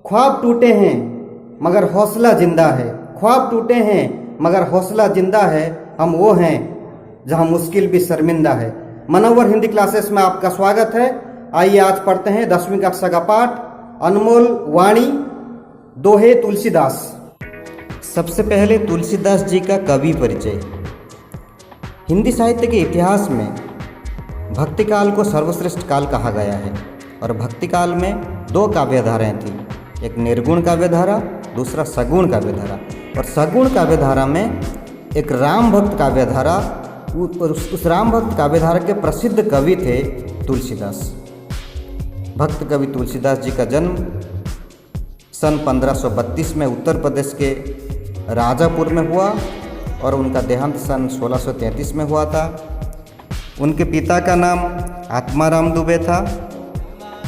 ख्वाब टूटे हैं मगर हौसला जिंदा है, ख्वाब टूटे हैं मगर हौसला जिंदा है, हम वो हैं जहां मुश्किल भी शर्मिंदा है। मनोवर हिंदी क्लासेस में आपका स्वागत है। आइए आज पढ़ते हैं 10वीं कक्षा का पाठ अनमोल वाणी दोहे तुलसीदास। सबसे पहले तुलसीदास जी का कवि परिचय। हिंदी साहित्य के इतिहास में भक्ति काल को सर्वश्रेष्ठ काल कहा गया है और भक्ति काल में दो काव्यधाराएं थी, एक निर्गुण काव्यधारा, दूसरा सगुण काव्यधारा। और सगुण काव्यधारा में एक राम भक्त काव्यधारा, उस राम भक्त काव्यधारा के प्रसिद्ध कवि थे तुलसीदास। भक्त कवि तुलसीदास जी का जन्म सन 1532 में उत्तर प्रदेश के राजापुर में हुआ और उनका देहांत सन 1633 में हुआ था। उनके पिता का नाम आत्माराम दुबे था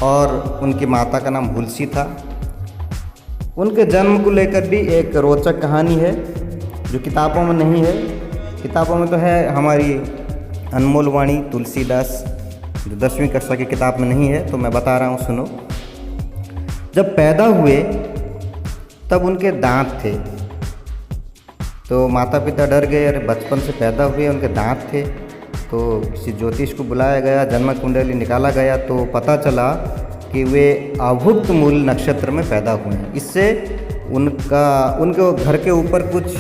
और उनकी माता का नाम हुलसी था। उनके जन्म को लेकर भी एक रोचक कहानी है जो किताबों में नहीं है। किताबों में तो है हमारी अनमोल वाणी तुलसीदास, जो 10वीं कक्षा की किताब में नहीं है, तो मैं बता रहा हूँ, सुनो। जब पैदा हुए तब उनके दांत थे, तो माता पिता डर गए, अरे बचपन से पैदा हुए उनके दांत थे। तो किसी ज्योतिष को बुलाया गया, जन्म कुंडली निकाला गया तो पता चला कि वे अभुक्त मूल नक्षत्र में पैदा हुए हैं। इससे उनके घर के ऊपर कुछ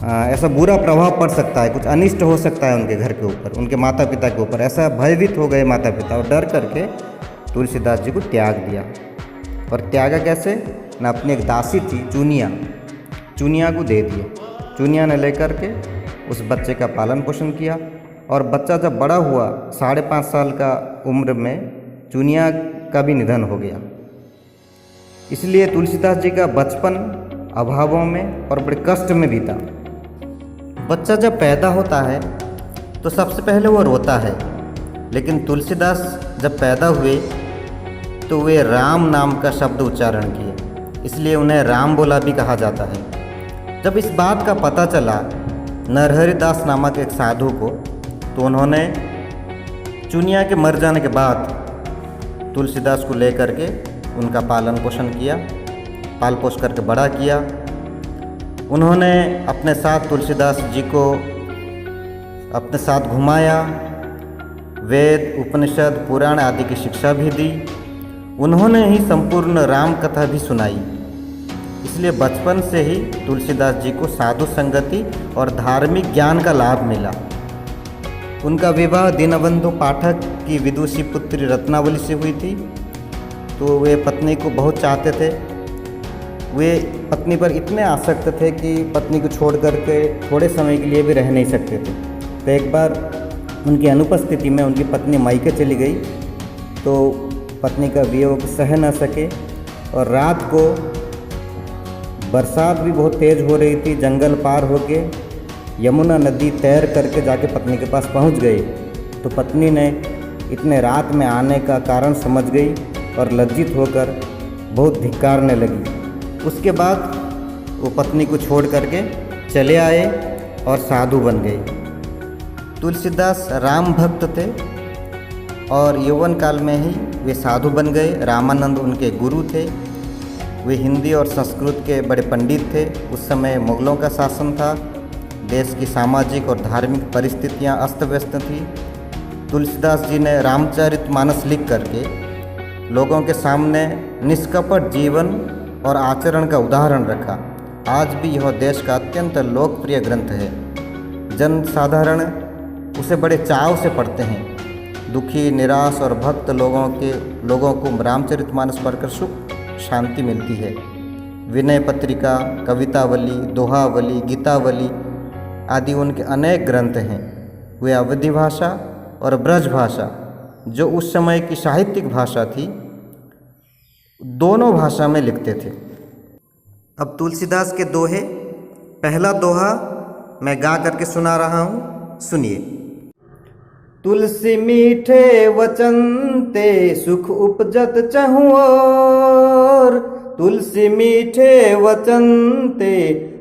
ऐसा बुरा प्रभाव पड़ सकता है, कुछ अनिष्ट हो सकता है उनके घर के ऊपर, उनके माता पिता के ऊपर। ऐसा भयभीत हो गए माता पिता और डर करके तुलसीदास जी को त्याग दिया। और त्यागा कैसे न, अपनी एक दासी थी चुनिया को दे दिए। चुनिया ने लेकर के उस बच्चे का पालन पोषण किया और बच्चा जब बड़ा हुआ 5.5 साल का उम्र में चुनिया का भी निधन हो गया। इसलिए तुलसीदास जी का बचपन अभावों में और बड़े कष्ट में बीता। बच्चा जब पैदा होता है तो सबसे पहले वो रोता है, लेकिन तुलसीदास जब पैदा हुए तो वे राम नाम का शब्द उच्चारण किए, इसलिए उन्हें राम बोला भी कहा जाता है। जब इस बात का पता चला नरहरिदास नामक एक साधु को, तो उन्होंने चुनिया के मर जाने के बाद तुलसीदास को लेकर के उनका पालन पोषण किया, पाल पोष करके बड़ा किया। उन्होंने अपने साथ तुलसीदास जी को अपने साथ घुमाया, वेद उपनिषद पुराण आदि की शिक्षा भी दी। उन्होंने ही संपूर्ण राम कथा भी सुनाई। इसलिए बचपन से ही तुलसीदास जी को साधु संगति और धार्मिक ज्ञान का लाभ मिला। उनका विवाह दीनबंधु पाठक की विदुषी पुत्री रत्नावली से हुई थी। तो वे पत्नी को बहुत चाहते थे। वे पत्नी पर इतने आसक्त थे कि पत्नी को छोड़ करके थोड़े समय के लिए भी रह नहीं सकते थे। तो एक बार उनकी अनुपस्थिति में उनकी पत्नी मायके चली गई, तो पत्नी का वियोग सह न सके और रात को बरसात भी बहुत तेज़ हो रही थी, जंगल पार होके यमुना नदी तैर करके जाके पत्नी के पास पहुंच गए। तो पत्नी ने इतने रात में आने का कारण समझ गई और लज्जित होकर बहुत धिक्कारने लगी। उसके बाद वो पत्नी को छोड़ करके चले आए और साधु बन गए। तुलसीदास राम भक्त थे और यौवन काल में ही वे साधु बन गए। रामानंद उनके गुरु थे। वे हिंदी और संस्कृत के बड़े पंडित थे। उस समय मुगलों का शासन था, देश की सामाजिक और धार्मिक परिस्थितियां अस्त व्यस्त थी। तुलसीदास जी ने रामचरितमानस लिख करके लोगों के सामने निष्कपट जीवन और आचरण का उदाहरण रखा। आज भी यह देश का अत्यंत लोकप्रिय ग्रंथ है। जन साधारण उसे बड़े चाव से पढ़ते हैं। दुखी, निराश और भक्त लोगों को रामचरितमानस पढ़कर सुख शांति मिलती है। विनय पत्रिका, कवितावली, दोहावली, गीतावली आदि उनके अनेक ग्रंथ हैं। वे अवधी भाषा और ब्रज भाषा, जो उस समय की साहित्यिक भाषा थी, दोनों भाषा में लिखते थे। अब तुलसीदास के दोहे, पहला दोहा मैं गा करके सुना रहा हूँ, सुनिए। तुलसी मीठे वचन ते सुख उपजत चहुओर, तुलसी मीठे वचन ते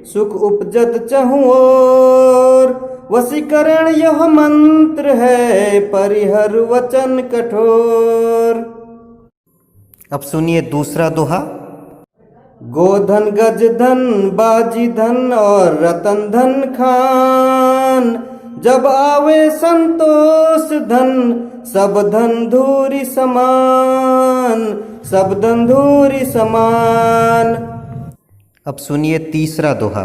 सुख उपजत चहुओर, वशीकरण यह मंत्र है परिहर वचन कठोर। अब सुनिए दूसरा दोहा। गोधन गज धन बाजी धन और रतन धन खान, जब आवे संतोष धन सब धन धूरी समान, सब धन धूरी समान। अब सुनिए तीसरा दोहा।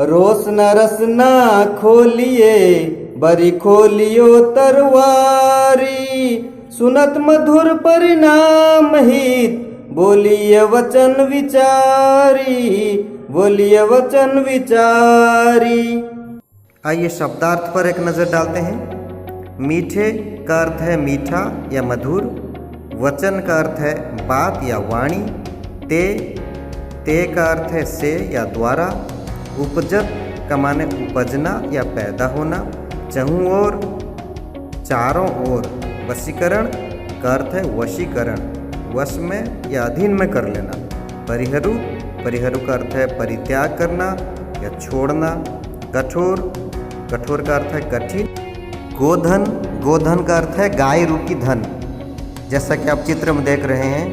रोस न रस ना खोलिए बरी खोलियो तरवारी, सुनत मधुर परिणाम हित बोलिए वचन विचारी, बोलिए वचन विचारी। आइए शब्दार्थ पर एक नजर डालते हैं। मीठे का अर्थ है मीठा या मधुर, वचन का अर्थ है बात या वाणी, ते का अर्थ है से या द्वारा, उपजत का माने उपजना या पैदा होना, चहुं ओर चारों ओर, वशीकरण का अर्थ है वशीकरण, वश में या अधीन में कर लेना, परिहरू का अर्थ है परित्याग करना या छोड़ना, कठोर का अर्थ है कठिन, गोधन का अर्थ है गाय रूपी धन। जैसा कि आप चित्र में देख रहे हैं,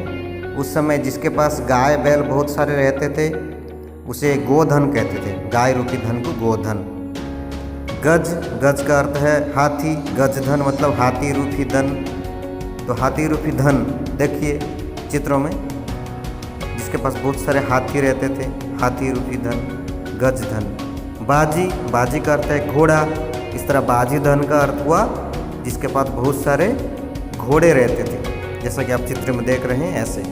उस समय जिसके पास गाय बैल बहुत सारे रहते थे उसे गोधन कहते थे, गाय रूपी धन को गोधन। गज का अर्थ है हाथी, गज धन मतलब हाथी रूपी धन। तो हाथी रूपी धन देखिए चित्रों में, जिसके पास बहुत सारे हाथी रहते थे, हाथी रूपी धन, गज धन। बाजी का अर्थ है घोड़ा, इस तरह बाजी धन का अर्थ हुआ जिसके पास बहुत सारे घोड़े रहते थे, जैसा कि आप चित्र में देख रहे हैं ऐसे।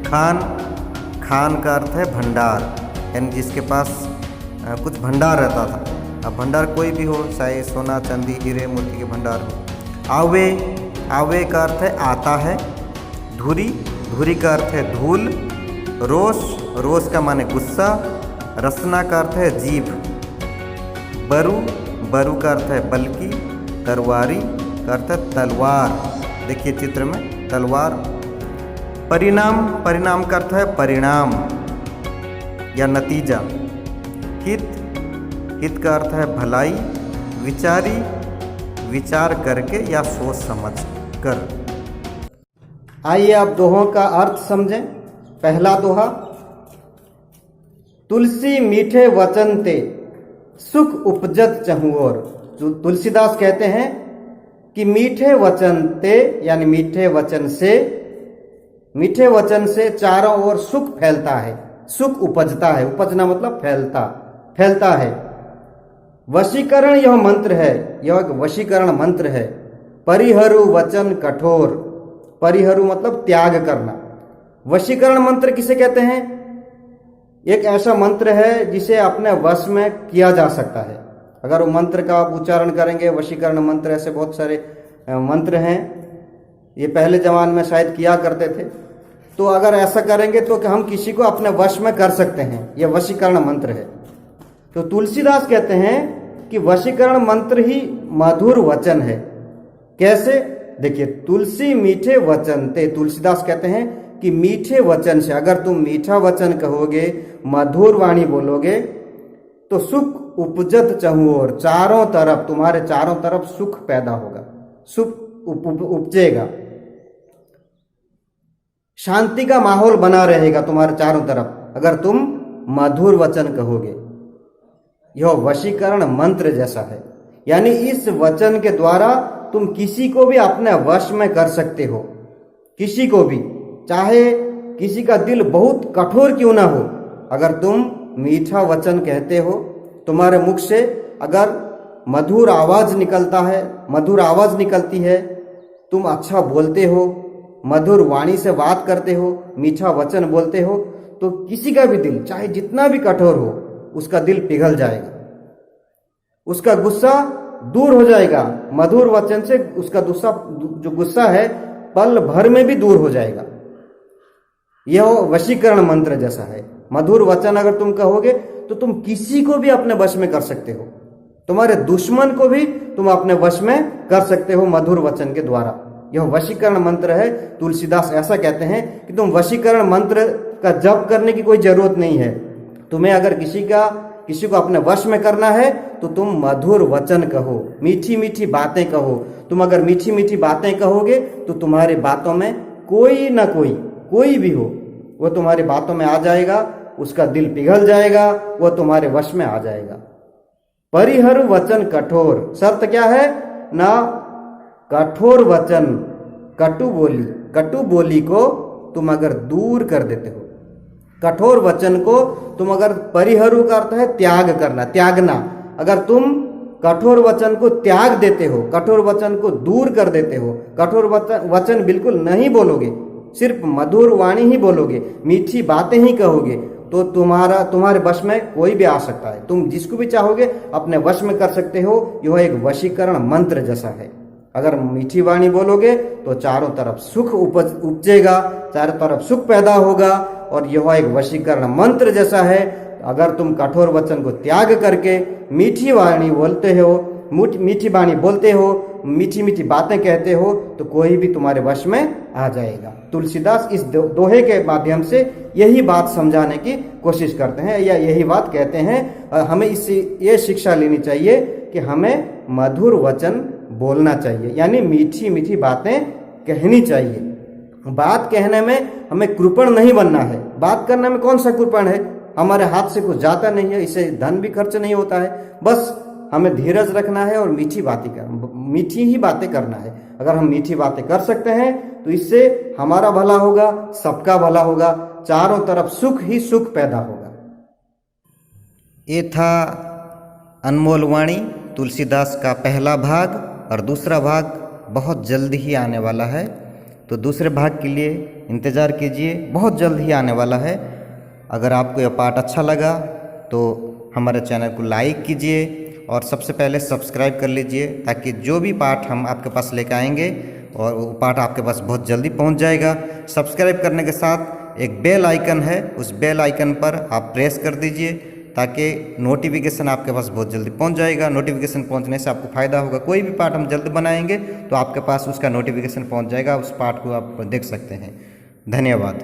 खान का अर्थ है भंडार, यानी जिसके पास कुछ भंडार रहता था। अब भंडार कोई भी हो, चाहे सोना चांदी हीरे मोती के भंडार हो। आवे का अर्थ है आता है। धुरी का अर्थ है धूल। रोष का माने गुस्सा। रसना का अर्थ है जीभ। बरु का अर्थ है बल्कि। तरवारी का अर्थ है तलवार, देखिए चित्र में तलवार। परिणाम का अर्थ है परिणाम या नतीजा। हित का अर्थ है भलाई। विचारी, विचार करके या सोच समझ कर। आइए आप दोहों का अर्थ समझें। पहला दोहा, तुलसी मीठे वचन ते सुख उपजत चहुं ओर। जो तुलसीदास कहते हैं कि मीठे वचन ते यानी मीठे वचन से चारों ओर सुख फैलता है, सुख उपजता है। उपजना मतलब फैलता है। वशीकरण यह मंत्र है, यह एक वशीकरण मंत्र है। परिहरु वचन कठोर। परिहरु मतलब त्याग करना। वशीकरण मंत्र किसे कहते हैं? एक ऐसा मंत्र है जिसे अपने वश में किया जा सकता है। अगर वो मंत्र का आप उच्चारण करेंगे, वशीकरण मंत्र, ऐसे बहुत सारे मंत्र हैं, ये पहले जमाने में शायद किया करते थे। तो अगर ऐसा करेंगे तो हम किसी को अपने वश में कर सकते हैं, यह वशीकरण मंत्र है। तो तुलसीदास कहते हैं कि वशीकरण मंत्र ही मधुर वचन है। कैसे? देखिए, तुलसी मीठे वचन ते। तुलसीदास कहते हैं कि मीठे वचन से अगर तुम मीठा वचन कहोगे, मधुर वाणी बोलोगे, तो सुख उपजत चहुं ओर। चारों तरफ, तुम्हारे चारों तरफ सुख पैदा होगा, सुख उपजेगा। शांति का माहौल बना रहेगा तुम्हारे चारों तरफ अगर तुम मधुर वचन कहोगे। यह वशीकरण मंत्र जैसा है, यानी इस वचन के द्वारा तुम किसी को भी अपने वश में कर सकते हो। किसी को भी, चाहे किसी का दिल बहुत कठोर क्यों ना हो, अगर तुम मीठा वचन कहते हो, तुम्हारे मुख से अगर मधुर आवाज निकलती है, तुम अच्छा बोलते हो, मधुर वाणी से बात करते हो, मीठा वचन बोलते हो, तो किसी का भी दिल चाहे जितना भी कठोर हो, उसका दिल पिघल जाएगा, उसका गुस्सा दूर हो जाएगा। मधुर वचन से उसका जो गुस्सा है पल भर में भी दूर हो जाएगा। यह वशीकरण मंत्र जैसा है। मधुर वचन अगर तुम कहोगे तो तुम किसी को भी अपने वश में कर सकते हो, तुम्हारे दुश्मन को भी तुम अपने वश में कर सकते हो मधुर वचन के द्वारा। यह वशीकरण मंत्र है। तुलसीदास ऐसा कहते हैं कि तुम वशीकरण मंत्र का जप करने की कोई जरूरत नहीं है। तुम्हें अगर किसी को अपने वश में करना है तो तुम मधुर वचन कहो, मीठी मीठी बातें कहो। तुम अगर मीठी मीठी बातें कहोगे तो तुम्हारी बातों में कोई भी हो, वो तुम्हारी बातों में आ जाएगा, उसका दिल पिघल जाएगा, वो तुम्हारे वश में आ जाएगा। परिहर वचन कठोर, शर्त क्या है ना, कठोर वचन, कटु बोली को तुम अगर दूर कर देते हो, कठोर वचन को तुम अगर, परिहरू का अर्थ है त्याग करना, त्यागना, अगर तुम कठोर वचन को त्याग देते हो, कठोर वचन को दूर कर देते हो, कठोर वचन बिल्कुल नहीं बोलोगे, सिर्फ मधुर वाणी ही बोलोगे, मीठी बातें ही कहोगे, तो तुम्हारे वश में कोई भी आ सकता है। तुम जिसको भी चाहोगे अपने वश में कर सकते हो। यह एक वशीकरण मंत्र जैसा है। अगर मीठी वाणी बोलोगे तो चारों तरफ सुख उपजेगा, चारों तरफ सुख पैदा होगा, और यह एक वशीकरण मंत्र जैसा है। अगर तुम कठोर वचन को त्याग करके मीठी वाणी बोलते हो, मीठी वाणी बोलते हो, मीठी मीठी बातें कहते हो, तो कोई भी तुम्हारे वश में आ जाएगा। तुलसीदास इस दोहे के माध्यम से यही बात समझाने की कोशिश करते हैं, या यही बात कहते हैं। हमें इससे ये शिक्षा लेनी चाहिए कि हमें मधुर वचन बोलना चाहिए, यानी मीठी मीठी बातें कहनी चाहिए। बात कहने में हमें कृपण नहीं बनना है। बात करने में कौन सा कृपण है, हमारे हाथ से कुछ जाता नहीं है, इससे धन भी खर्च नहीं होता है। बस हमें धीरज रखना है और मीठी ही बातें करना है। अगर हम मीठी बातें कर सकते हैं तो इससे हमारा भला होगा, सबका भला होगा, चारों तरफ सुख ही सुख पैदा होगा। ये था अनमोल वाणी तुलसीदास का पहला भाग, और दूसरा भाग बहुत जल्द ही आने वाला है। तो दूसरे भाग के लिए इंतज़ार कीजिए, बहुत जल्द ही आने वाला है। अगर आपको यह पाठ अच्छा लगा तो हमारे चैनल को लाइक कीजिए और सबसे पहले सब्सक्राइब कर लीजिए, ताकि जो भी पाठ हम आपके पास लेकर आएंगे और वो पाठ आपके पास बहुत जल्दी पहुंच जाएगा। सब्सक्राइब करने के साथ एक बेल आइकन है, उस बेल आइकन पर आप प्रेस कर दीजिए, ताकि नोटिफिकेशन आपके पास बहुत जल्दी पहुंच जाएगा। नोटिफिकेशन पहुंचने से आपको फ़ायदा होगा। कोई भी पाठ हम जल्द बनाएंगे तो आपके पास उसका नोटिफिकेशन पहुंच जाएगा, उस पाठ को आप देख सकते हैं। धन्यवाद।